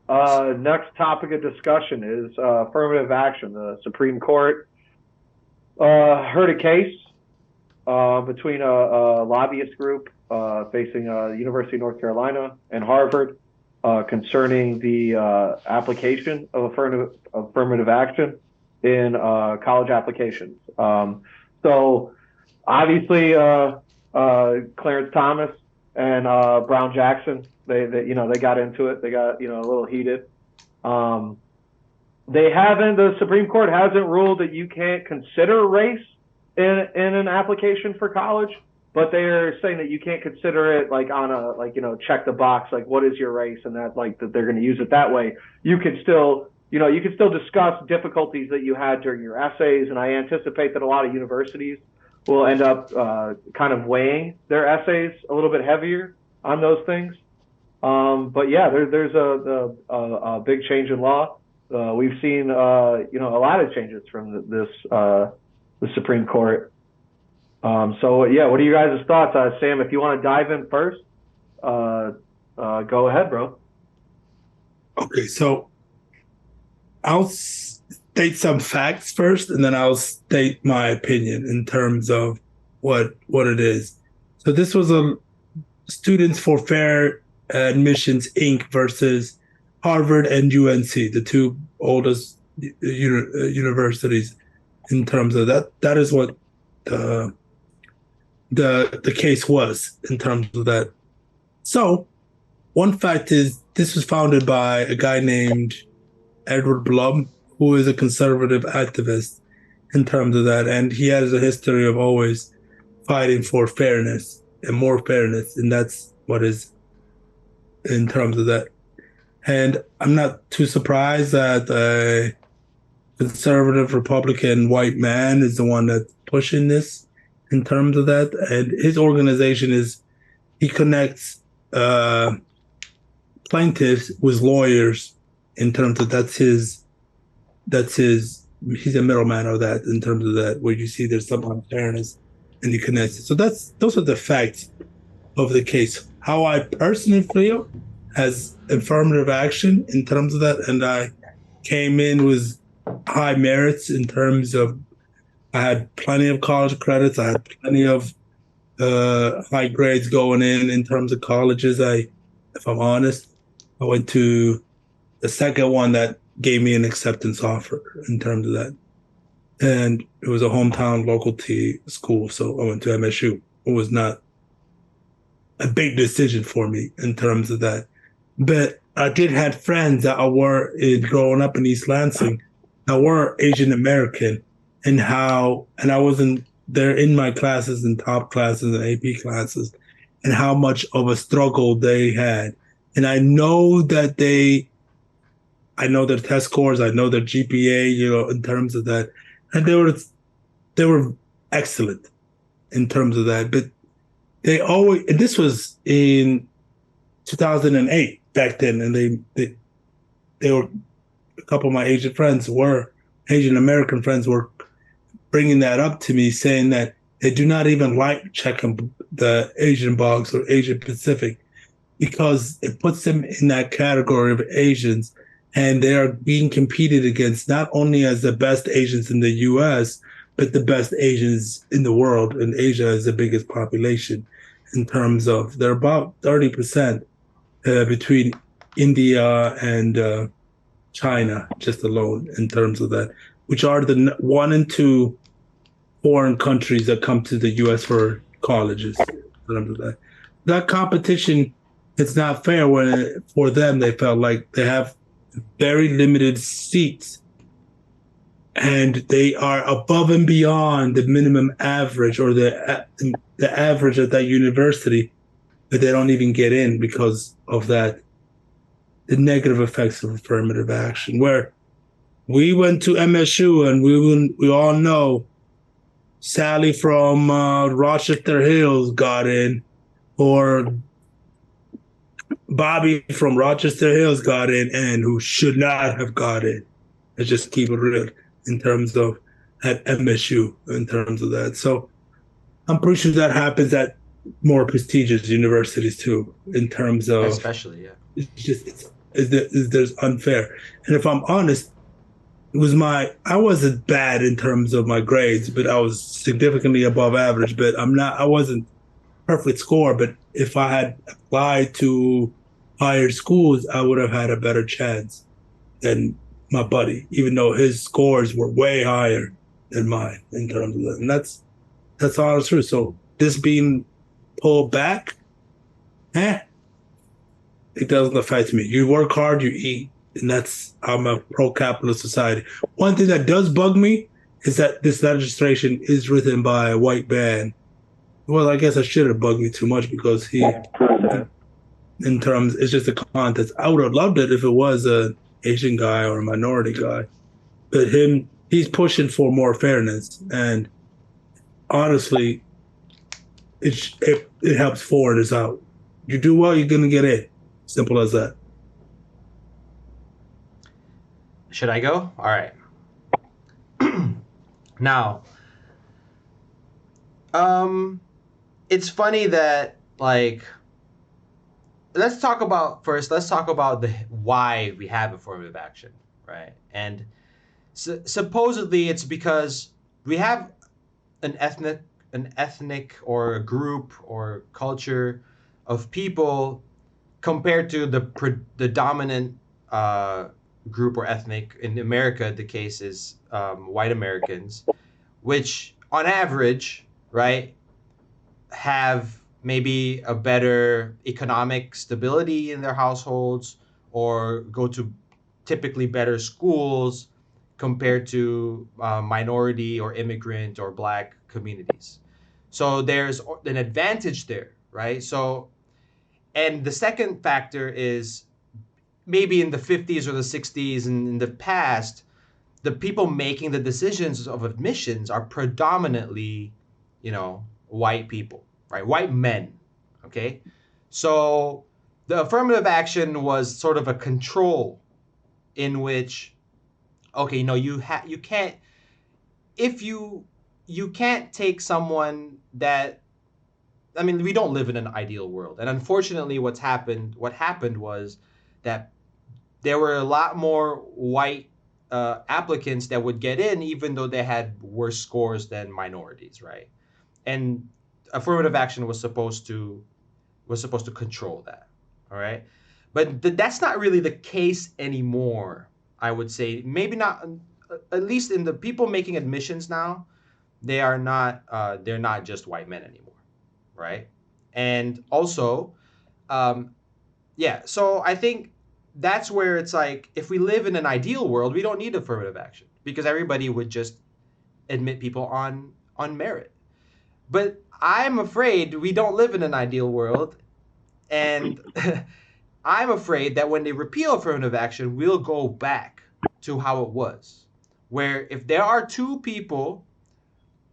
Next topic of discussion is affirmative action. The Supreme Court heard a case between a lobbyist group facing the University of North Carolina and Harvard concerning the application of affirmative action in college applications. So obviously, Clarence Thomas and Brown Jackson, they got into it. They got a little heated. The Supreme Court hasn't ruled that you can't consider race in an application for college, but they're saying that you can't consider it like on a check the box, like what is your race, and that that they're going to use it that way. You can still discuss difficulties that you had during your essays, and I anticipate that a lot of universities will end up kind of weighing their essays a little bit heavier on those things. But yeah, there's a big change in law. We've seen a lot of changes from the Supreme Court. So yeah, what are you guys' thoughts? Sam, if you want to dive in first, go ahead, bro. Okay, so I'll state some facts first, and then I'll state my opinion in terms of what it is. So this was a Students for Fair Admissions Inc. versus Harvard and UNC, the two oldest universities in terms of that. That is what the case was in terms of that. So one fact is this was founded by a guy named Edward Blum, who is a conservative activist in terms of that. And he has a history of always fighting for fairness and more fairness. And that's what is in terms of that. And I'm not too surprised that a conservative Republican white man is the one that's pushing this in terms of that. And his organization he connects plaintiffs with lawyers in terms of he's a middleman of that in terms of that, where you see there's some unfairness and he connects it. So those are the facts of the case. How I personally feel as affirmative action in terms of that, and I came in with high merits in terms of I had plenty of college credits. I had plenty of high grades going in terms of colleges. If I'm honest, I went to the second one that gave me an acceptance offer in terms of that. And it was a hometown local T school. So I went to MSU. It was not a big decision for me in terms of that. But I did have friends that were growing up in East Lansing that were Asian American, and I wasn't there in my classes and top classes and AP classes, and how much of a struggle they had. And I know their test scores, I know their GPA, in terms of that. And they were excellent in terms of that. But and this was in 2008 back then, and they were, a couple of my Asian American friends were bringing that up to me, saying that they do not even like checking the Asian box or Asian Pacific because it puts them in that category of Asians, and they are being competed against not only as the best Asians in the US, but the best Asians in the world. And Asia is the biggest population in terms of, they're about 30% between India and China, just alone in terms of that, which are the 1 and 2 foreign countries that come to the US for colleges. That competition, it's not fair for them. They felt like they have very limited seats and they are above and beyond the minimum average or the average at that university, but they don't even get in because of that, the negative effects of affirmative action. Where we went to MSU and we all know Sally from Rochester Hills got in, or Bobby from Rochester Hills got in, and who should not have got in. Let's just keep it real in terms of at MSU, in terms of that. So I'm pretty sure that happens at more prestigious universities too, in terms of, especially, yeah. it's there's unfair. And if I'm honest, it was I wasn't bad in terms of my grades, but I was significantly above average. But I wasn't perfect score. But if I had applied to higher schools, I would have had a better chance than my buddy, even though his scores were way higher than mine in terms of that. And that's all it's true. So this being pulled back, eh, it doesn't affect me. You work hard, you eat, and I'm a pro-capitalist society. One thing that does bug me is that this legislation is written by a white man. Well, I guess I should have bugged me too much because in terms, it's just a context. I would have loved it if it was an Asian guy or a minority guy, but he's pushing for more fairness, and honestly, it helps foreigners out. You do well, you're gonna get in. Simple as that. Should I go? All right. Now, it's funny that like let's talk about the why we have affirmative action, right? And supposedly it's because we have an ethnic or a group or culture of people compared to the dominant group or ethnic in America. The case is white Americans, which on average, right, have maybe a better economic stability in their households or go to typically better schools compared to minority or immigrant or black communities. So there's an advantage there, right? So, and the second factor is maybe in the 50s or the 60s and in the past, the people making the decisions of admissions are predominantly, white people, right? White men, okay? So the affirmative action was sort of a control in which, okay, no, you can't, if you can't take someone that, I mean, we don't live in an ideal world. And unfortunately what happened was that there were a lot more white applicants that would get in, even though they had worse scores than minorities, right? And affirmative action was supposed to control that, all right? But that's not really the case anymore. I would say maybe not, at least in the people making admissions now, they're not just white men anymore, right? And also, um, yeah. So I think that's where it's like, if we live in an ideal world, we don't need affirmative action because everybody would just admit people on merit. But I'm afraid we don't live in an ideal world, and I'm afraid that when they repeal affirmative action, we'll go back to how it was, where if there are two people,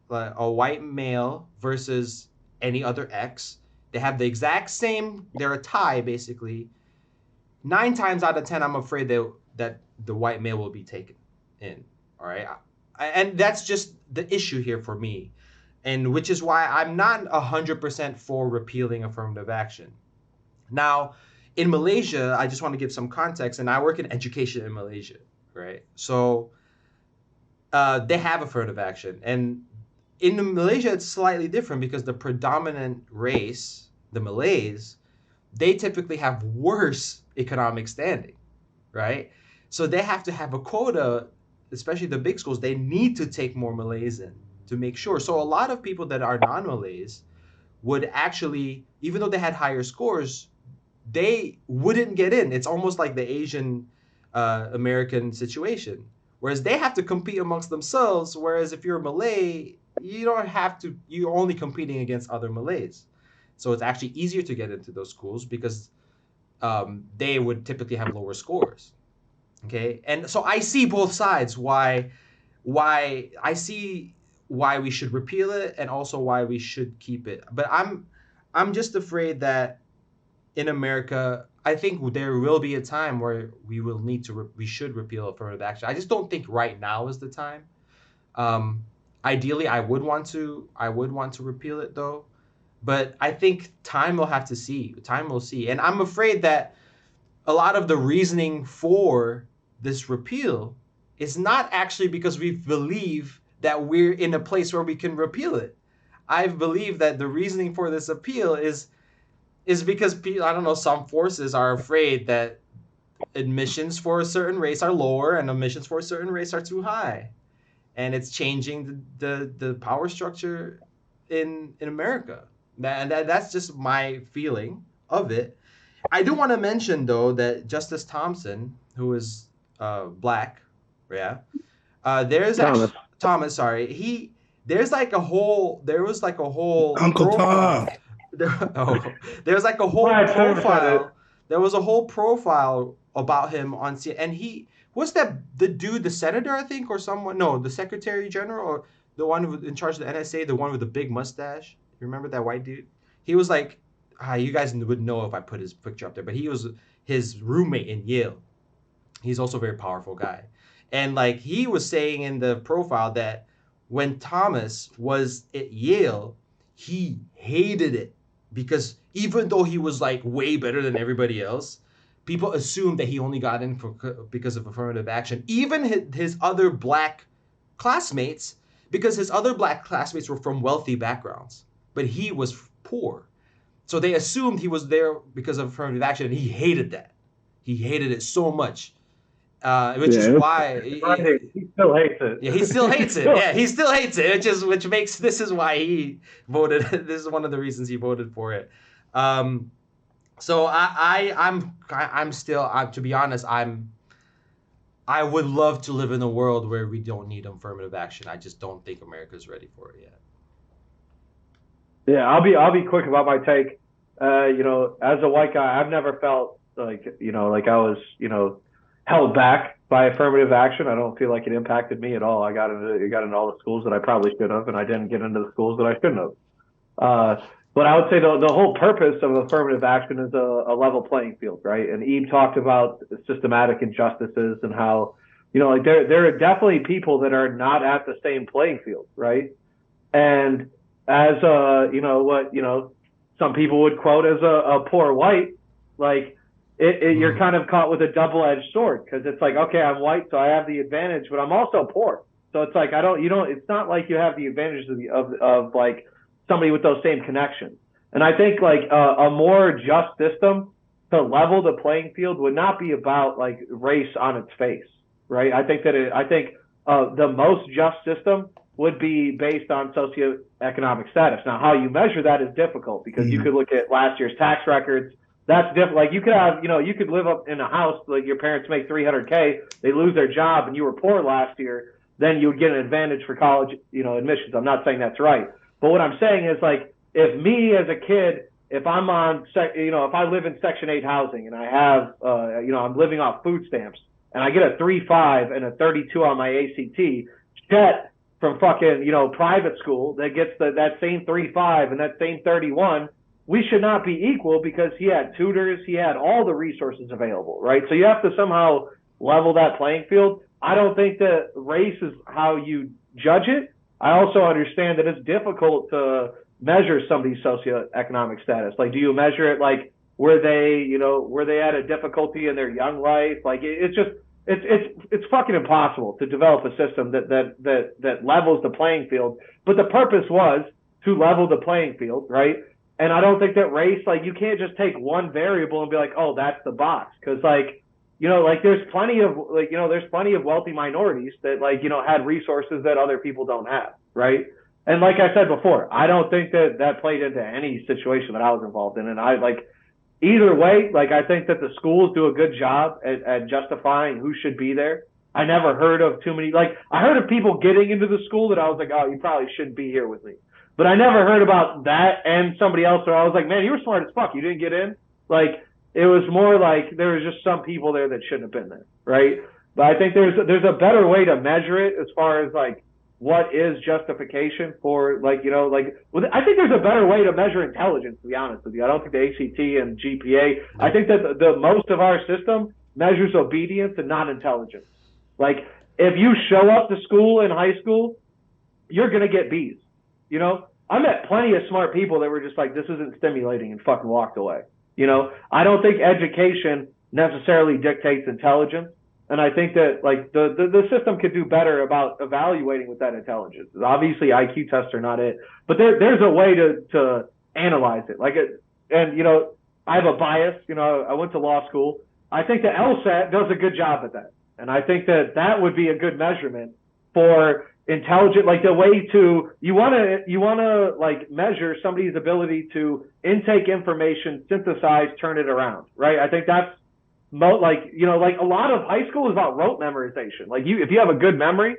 a white male versus any other X, they have the exact same, they're a tie basically. 9 times out of 10, I'm afraid that the white male will be taken in. All right, and that's just the issue here for me, and which is why I'm not 100% for repealing affirmative action. Now, in Malaysia, I just want to give some context, and I work in education in Malaysia, right? So they have affirmative action, and in Malaysia, it's slightly different because the predominant race, the Malays, they typically have worse economic standing, right? So they have to have a quota, especially the big schools. They need to take more Malays in to make sure. So a lot of people that are non-Malays would actually, even though they had higher scores, they wouldn't get in. It's almost like the Asian American situation, whereas they have to compete amongst themselves. Whereas if you're a Malay, you don't have to. You're only competing against other Malays. So it's actually easier to get into those schools because they would typically have lower scores. Okay, and so I see both sides. Why I see why we should repeal it, and also why we should keep it. But I'm just afraid that in America, I think there will be a time where we will need to we should repeal affirmative action. I just don't think right now is the time. Um, Ideally, I would want to repeal it though, but I think time will have to see. Time will see, and I'm afraid that a lot of the reasoning for this repeal is not actually because we believe that we're in a place where we can repeal it. I believe that the reasoning for this appeal is because I don't know, some forces are afraid that admissions for a certain race are lower and admissions for a certain race are too high, and it's changing the power structure in America. That's just my feeling of it. I do want to mention though that Justice Thompson, who is black, yeah, there's Thomas. actually Thomas. Sorry, he there's like a whole there was like a whole Uncle profile. Tom. There, oh, there's like a whole Right, Thomas had it. profile. There was a whole profile about him on C, and he was that the dude, the senator, I think, or someone. No, the secretary general, or the one who in charge of the NSA, the one with the big mustache. You remember that white dude? He was like, you guys would know if I put his picture up there, but he was his roommate in Yale. He's also a very powerful guy. And like he was saying in the profile that when Thomas was at Yale, he hated it because even though he was like way better than everybody else, people assumed that he only got in because of affirmative action. Even his other black classmates, because his other black classmates were from wealthy backgrounds, but he was poor. So they assumed he was there because of affirmative action, and he hated that. He hated it so much, which is why He still hates it. yeah, he still hates it. Yeah, he still hates it, which makes this is why he voted. This is one of the reasons he voted for it. So I'm still to be honest, I would love to live in a world where we don't need affirmative action. I just don't think America's ready for it yet. Yeah, I'll be quick about my take. You know, as a white guy, I've never felt like I was held back by affirmative action. I don't feel like it impacted me at all. I got into all the schools that I probably should have, and I didn't get into the schools that I shouldn't have. But I would say the whole purpose of affirmative action is a level playing field, right? And Eve talked about systematic injustices and how, like there are definitely people that are not at the same playing field, right? And as some people would quote as a poor white, like you're kind of caught with a double-edged sword because it's like, okay, I'm white, so I have the advantage, but I'm also poor. So it's like it's not like you have the advantages of like somebody with those same connections. And I think like a more just system to level the playing field would not be about like race on its face, right? I think the most just system would be based on socioeconomic status. Now, how you measure that is difficult because you could look at last year's tax records. That's different. Like you could have, you could live up in a house, like your parents make $300K, they lose their job and you were poor last year, then you would get an advantage for college, admissions. I'm not saying that's right. But what I'm saying is like, if me as a kid, if I'm on, if I live in Section 8 housing and I have, I'm living off food stamps and I get a 3.5 and a 32 on my ACT, Chet from fucking, private school that gets that same 3.5 and that same 31, we should not be equal because he had tutors, he had all the resources available, right? So you have to somehow level that playing field. I don't think that race is how you judge it. I also understand that it's difficult to measure somebody's socioeconomic status. Like, do you measure it like were they at a difficulty in their young life? Like, it's fucking impossible to develop a system that levels the playing field. But the purpose was to level the playing field, right? And I don't think that race, like, you can't just take one variable and be like, oh, that's the box, because there's plenty of wealthy minorities that had resources that other people don't have, right? And like I said before, I don't think that played into any situation that I was involved in. And either way, I think that the schools do a good job at justifying who should be there. I never heard of too many, I heard of people getting into the school that I was like, oh, you probably shouldn't be here with me. But I never heard about that and somebody else where I was like, man, you were smart as fuck. You didn't get in. It was more like there was just some people there that shouldn't have been there, right? But I think there's a better way to measure it as far as what is justification for I think there's a better way to measure intelligence, to be honest with you. I don't think the ACT and GPA. I think that the most of our system measures obedience and not intelligence. If you show up to school in high school, you're gonna get B's. I met plenty of smart people that were just like, this isn't stimulating and fucking walked away. I don't think education necessarily dictates intelligence. And I think that like the system could do better about evaluating what that intelligence is. Obviously, IQ tests are not it, but there's a way to analyze it. And I have a bias. I went to law school. I think the LSAT does a good job at that, and I think that would be a good measurement for intelligent, like the way to you want to like measure somebody's ability to intake information, synthesize, turn it around, right? I think that's like a lot of high school is about rote memorization. Like if you have a good memory,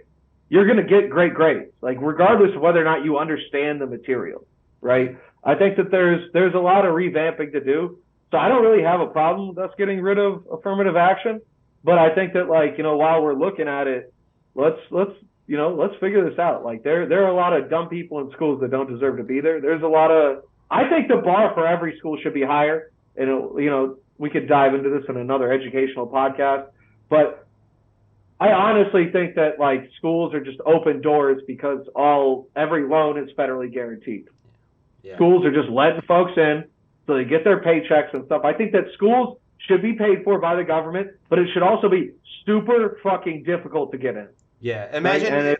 you're going to get great grades, like regardless of whether or not you understand the material, right? I think that there's a lot of revamping to do. So I don't really have a problem with us getting rid of affirmative action, but I think that while we're looking at it, let's figure this out. Like there are a lot of dumb people in schools that don't deserve to be there. I think the bar for every school should be higher. And we could dive into this in another educational podcast, but I honestly think that like schools are just open doors because every loan is federally guaranteed. Yeah. Schools are just letting folks in so they get their paychecks and stuff. I think that schools should be paid for by the government, but it should also be super fucking difficult to get in. Yeah, imagine.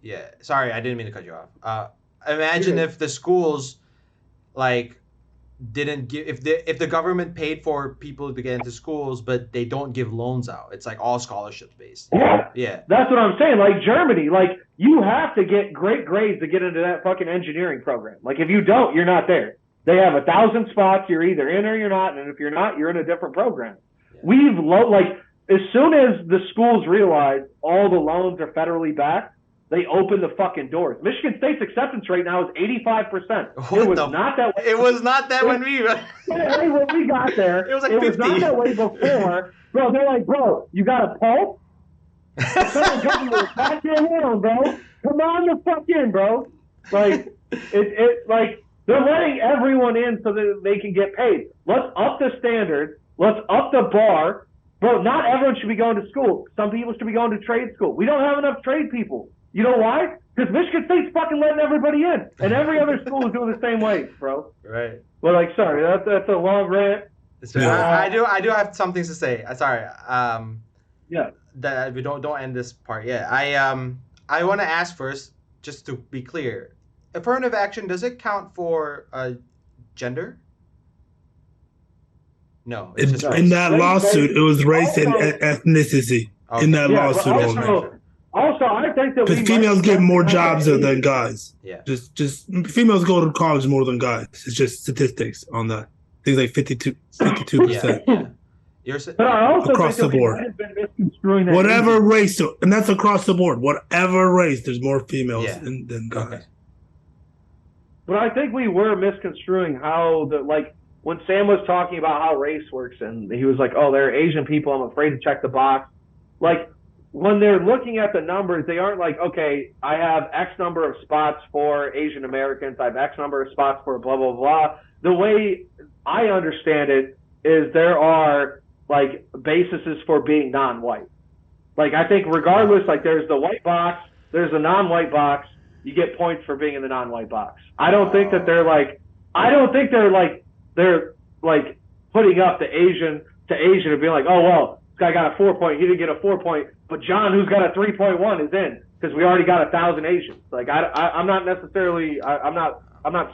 Yeah, sorry, I didn't mean to cut you off. Imagine if the schools didn't give, if the government paid for people to get into schools, but they don't give loans out. It's like all scholarship based. Yeah, that's what I'm saying. Like Germany, like you have to get great grades to get into that fucking engineering program. Like if you don't, you're not there. They have 1,000 spots. You're either in or you're not, and if you're not, you're in a different program. Yeah. As soon as the schools realize all the loans are federally backed, they open the fucking doors. Michigan State's acceptance rate now is 85%. It was not that way. It was not that when we got there. It was like 50. It was not that way before. Bro, they're like, bro, you got a pulse? Federal government, back your hand, bro. Come on the fuck in, bro. Like, they're letting everyone in so that they can get paid. Let's up the standard. Let's up the bar. Bro, not everyone should be going to school. Some people should be going to trade school. We don't have enough trade people. You know why? Because Michigan State's fucking letting everybody in. And every other school is doing the same way, bro. Right. Well, sorry, that's a long rant. I do have some things to say. Sorry. Yeah. That we don't end this part. Yeah. I want to ask first, just to be clear, affirmative action, does it count for gender? No. In that lawsuit, it was race and ethnicity. Okay. In that lawsuit only. Also, I think that because females get more jobs than guys. Yeah. Just females go to college more than guys. It's just statistics on that. Things like 52%. Yeah. But I also across the board. Whatever race, and that's across the board. Whatever race, there's more females than guys. Okay. But I think we were misconstruing how when Sam was talking about how race works, and he was like, "Oh, there are Asian people. I'm afraid to check the box." Like, when they're looking at the numbers, they aren't like, okay, I have X number of spots for Asian Americans. I have X number of spots for blah, blah, blah. The way I understand it is there are bases for being non-white. I think regardless, there's the white box, there's a non-white box. You get points for being in the non-white box. I don't think that they're putting up the Asian and being like, oh, well, this guy got a 4-point. He didn't get a 4-point. But John, who's got a 3.1, is in because we already got 1,000 Asians. I'm not necessarily. I'm not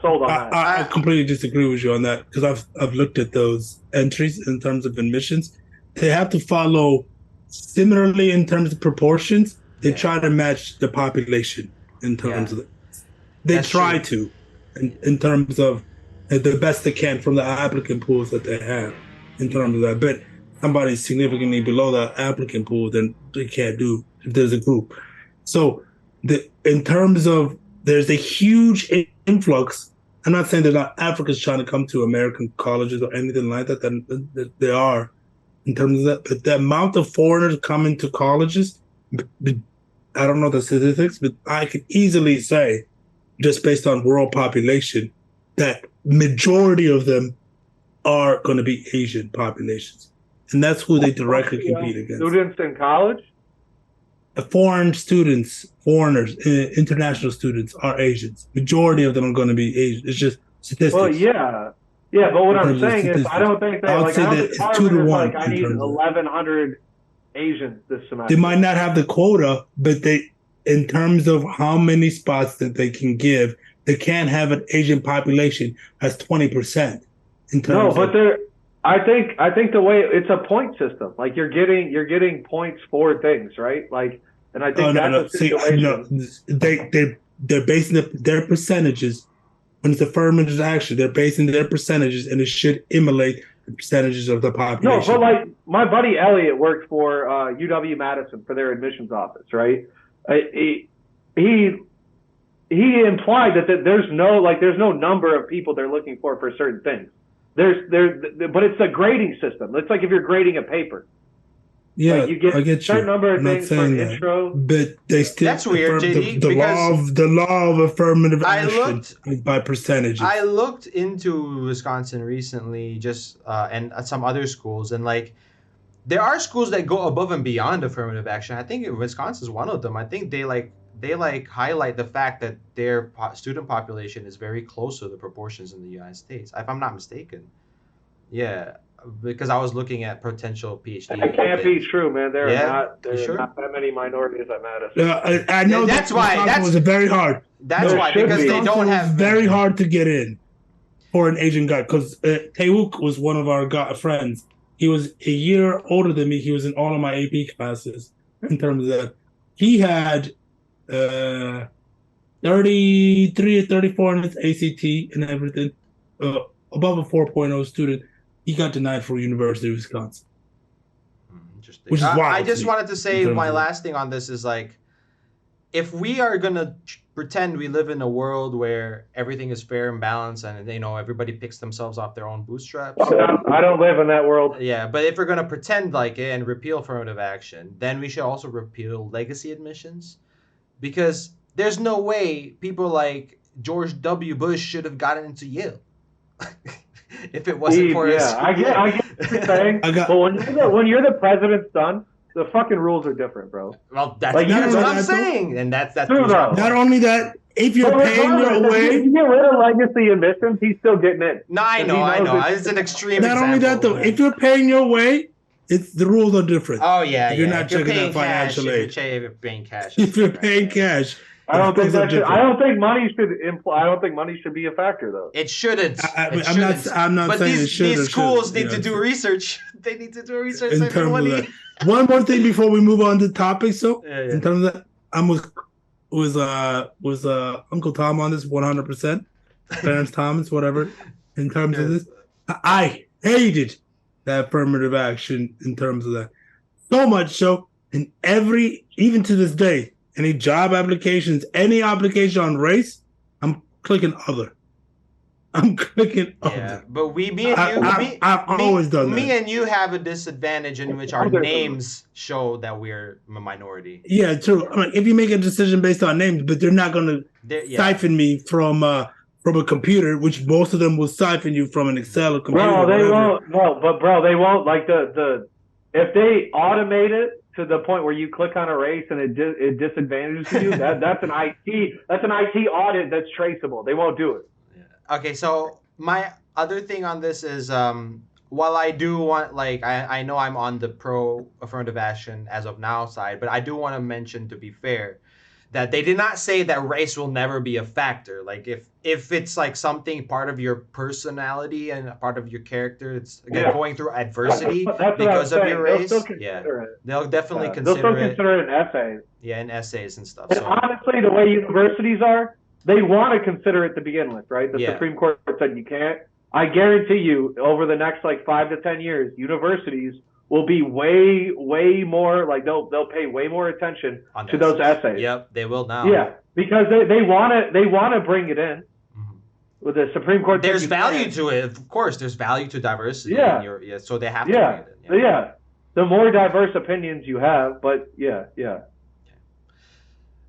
sold on that. I completely disagree with you on that because I've looked at those entries in terms of admissions. They have to follow similarly in terms of proportions. They try to match the population in terms of it. They try to, in terms of the best they can from the applicant pools that they have in terms of that. But somebody's significantly below the applicant pool, then they can't do if there's a group. So in terms of there's a huge influx. I'm not saying that Africa's trying to come to American colleges or anything like that. That they are in terms of that. But the amount of foreigners coming to colleges, I don't know the statistics, but I could easily say, just based on world population, that majority of them are going to be Asian populations. And that's who they directly compete against. Students in college? Foreign students, foreigners, international students are Asians. Majority of them are going to be Asian. It's just statistics. Well, yeah. Yeah, but what in I'm terms of saying is, I statistics. don't think I that, would like, say I don't that think it's 2 Harvard to is 1 like, I in need terms of that. 1,100 Asians this They semester. might not have the quota, but they, in terms of how many spots that they can give, they can't have an Asian population as 20% in No, terms but of. there, I think the way it's a point system, like you're getting points for things, right? Like, and I Oh think no, that's no. a See, no, situation. they're basing their percentages when it's affirmative action. They're basing their percentages, and it should emulate the percentages of the No, but population. like my buddy Elliot worked for UW Madison for their admissions office, right? He he implied that there's no number of people they're looking for certain things. But it's a grading system. It's like if you're grading a paper, like Yeah, you get I a get certain you. number I'm of not things for saying that, intro. but they Yeah. still That's weird, affirm JD, the because law of affirmative I action looked is by I percentages. looked into Wisconsin recently, just and at some other schools, and like there are schools that go above and beyond affirmative action. I think Wisconsin is one of them. I think they highlight the fact that their student population is very close to the proportions in the United States, if I'm not mistaken. Yeah, because I was looking at potential That PhD can't be things. true, man. Yeah, you There are sure? not that many minorities at Madison. I know that That's why. Wisconsin was very hard. That's No, why, should because be. they don't Wisconsin was have very hard to get in for an Asian guy because Taewook was one of our friends. He was a year older than me. He was in all of my AP classes in terms of that. He had 33 or 34 in his ACT and everything, above a 4.0 student. He got denied for University of Wisconsin, Interesting. which is I wild to just me wanted to in say terms my of that. last thing on this is like, if we are gonna pretend we live in a world where everything is fair and balanced, and everybody picks themselves off their own bootstraps. I don't live in that world. Yeah, but if we're gonna pretend like it and repeal affirmative action, then we should also repeal legacy admissions, because there's no way people like George W. Bush should have gotten into Yale if it wasn't for his. Yeah, I get what you're saying. I got. But when you're the president's son, the fucking rules are different, bro. Well, that's Like, that's you- what I'm that's- saying, and that's True, proves my though. Not point. only that, if you're But paying your regardless, if way, you get rid of legacy admissions, he's still getting in. No, I 'Cause know, he I knows know. it's- It's an extreme not example. only that though, if you're paying your way, it's the rules are different. Oh yeah, if you're yeah. not If you're checking paying that cash, financial aid. if you're paying cash, If you're right, paying right. cash, I don't the think rules are that should. different. I don't think money should imply. I don't think money should be a factor, though. It shouldn't. I'm It not- shouldn't. I'm not But saying these it should or these schools shouldn't, need to do so- research. They need to do research. in Save terms of money. that. One more thing before we move on to topics. So, Yeah, yeah. in terms of that, I'm with Uncle Tom on this 100%. Clarence Thomas, whatever. In terms of this, I hated that affirmative action. In terms of that, so much so, in even to this day, any job applications, any application on race, I'm clicking other. I'm clicking Yeah, other. but me and you, I've always done me that. and you have a disadvantage in which our Other. names show that we're a minority. Yeah, true. I mean, if you make a decision based on names, but they're not going to Yeah. siphon me from a computer, which most of them will siphon you from an Excel or computer. Bro, they whatever. won't. No, but bro, they won't. Like if they automate it to the point where you click on a race and it disadvantages you, that's an IT audit that's traceable. They won't do it. Okay, so my other thing on this is, while I do want, like, I know I'm on the pro affirmative action as of now side, but I do want to mention, to be fair, that they did not say that race will never be a factor. Like, if it's like something part of your personality and a part of your character, it's again going through adversity That's because of what I'm your saying. race. They'll still Yeah, consider it. they'll definitely They'll consider still it. consider it an essay. Yeah, in essays and stuff. And So honestly, the way universities are, they want to consider it to begin with, right? The Yeah. Supreme Court said you can't. I guarantee you, over the next like 5 to 10 years, universities will be way more, like they'll pay way more attention on to those essays. Yep, they will now. Yeah, because they want to bring it in. Mhm. With the Supreme Court, said There's you value can't. to it, of course. There's value to diversity. Yeah. So they have to Yeah, bring it in. yeah. The more diverse opinions you have, but yeah.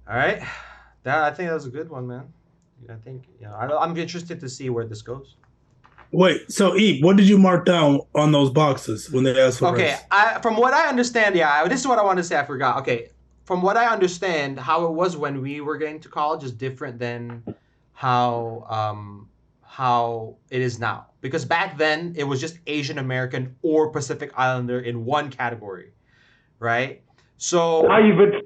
All right, I think that was a good one, man. I think I'm interested to see where this goes. Wait, so Eve, what did you mark down on those boxes when they asked for Okay, race? from what I understand, this is what I wanted to say. I forgot. Okay, from what I understand, how it was when we were getting to college is different than how how it is now. Because back then it was just Asian American or Pacific Islander in one category, right? So Now you've been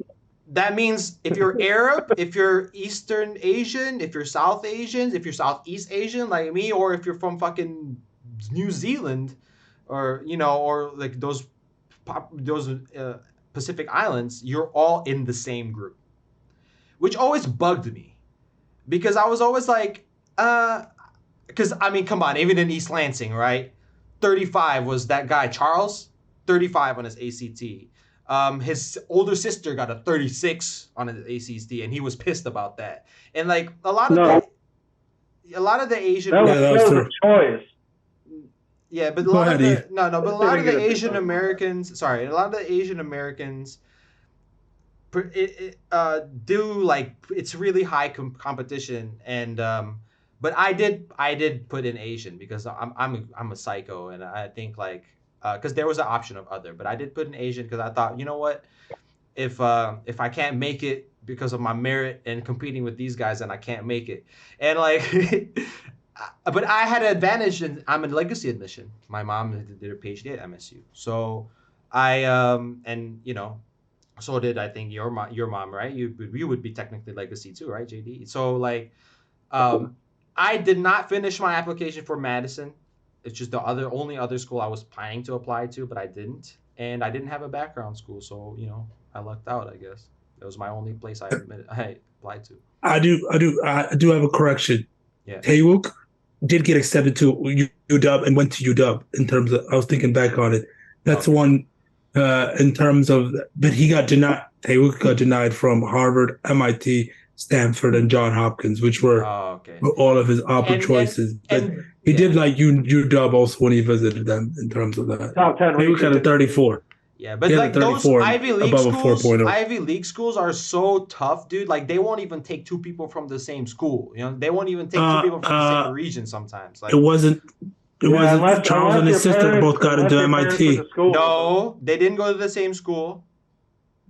that means if you're Arab, if you're Eastern Asian, if you're South Asian, if you're Southeast Asian like me, or if you're from fucking New Zealand, or or like those Pacific Islands, you're all in the same group, which always bugged me because I was always like, because I mean, come on, even in East Lansing, right? 35 was that guy Charles, 35 on his ACT. His older sister got a 36 on his ACT, and he was pissed about that. And like a lot of the Asian, that was true. a choice. yeah, but a Go lot ahead, of Eve. the no, but a lot of Take the it. Asian Americans, sorry, a lot of the Asian Americans do like it's really high competition, and but I did put in Asian because I'm a psycho, and I think like because there was an option of other, but I did put in Asian because I thought, you know what, if I can't make it because of my merit and competing with these guys, then I can't make it, and like. But I had an advantage, and I'm in legacy admission. My mom did her PhD at MSU, so I and so did I think your mom, right? You would be technically legacy too, right, JD? So like, I did not finish my application for Madison. It's just the only other school I was planning to apply to, but I didn't, and I didn't have a background school, so I lucked out. I guess that was my only place I applied to. I do have a correction. Yeah. Taewok did get accepted to UW and went to UW in terms of, I was thinking back on it. That's Okay. one in terms of, but he got denied. Taewok got denied from Harvard, MIT, Stanford, and Johns Hopkins, which were all of his upper choices. But he did like UW also when he visited them in terms of that. Top 10 Taewok got a 34. Yeah, but like those Ivy League schools are so tough, dude. Like they won't even take two people from the same school. They won't even take two people from the same region sometimes. Like it wasn't Charles and his sister both got into MIT. No, they didn't go to the same school.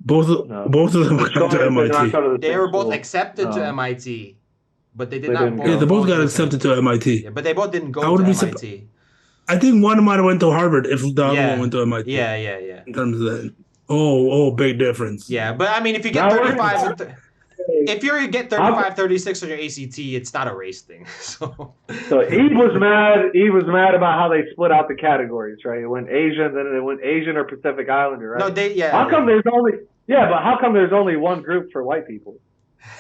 Both of them got to MIT. They were both accepted to MIT, but they did not. Yeah, they both got accepted to MIT. Yeah, but they both didn't go to MIT. I think one might have went to Harvard if the other one went to MIT. Yeah. In terms of that. Oh, big difference. Yeah, but I mean, if you get 35, if you get 35, 36 on your ACT, it's not a race thing. So Eve was mad. Eve was mad about how they split out the categories, right? It went Asian, then it went Asian or Pacific Islander, right? No, How come there's only one group for white people?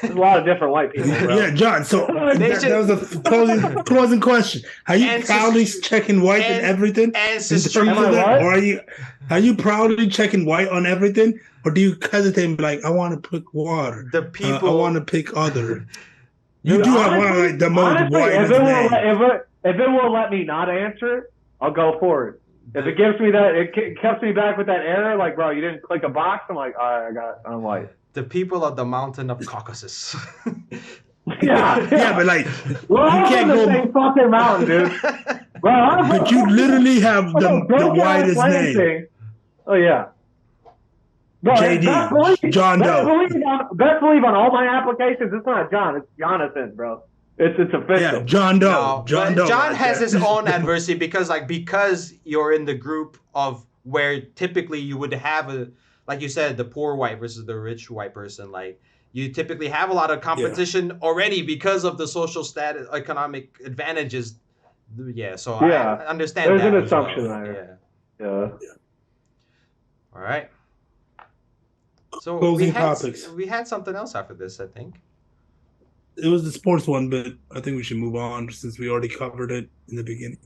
There's a lot of different white people, bro. Yeah, John. So that was a closing question. Are you proudly checking white and everything? Or are you proudly checking white on everything, or do you hesitate and be like, I want to pick water? The people I want to pick other. You do have one of like the most white. If it will let me not answer it, I'll go for it. If it gives me that, it keeps me back with that error. Like, bro, you didn't click a box. I'm like, all right, I'm white. The people of the mountain of Caucasus. yeah, but like you can't go the same fucking mountain, dude. Bro, but you literally have the widest name. Oh yeah. Bro, JD, John Doe. Best believe on all my applications, it's not John, it's Jonathan, bro. It's official. Yeah, John Doe. No, John has his own adversity because you're in the group of where typically you would have like you said, the poor white versus the rich white person. Like you typically have a lot of competition already because of the social status, economic advantages. Yeah, so I understand. There's that an assumption there. Yeah. All right. So we had something else after this, I think. It was the sports one, but I think we should move on since we already covered it in the beginning.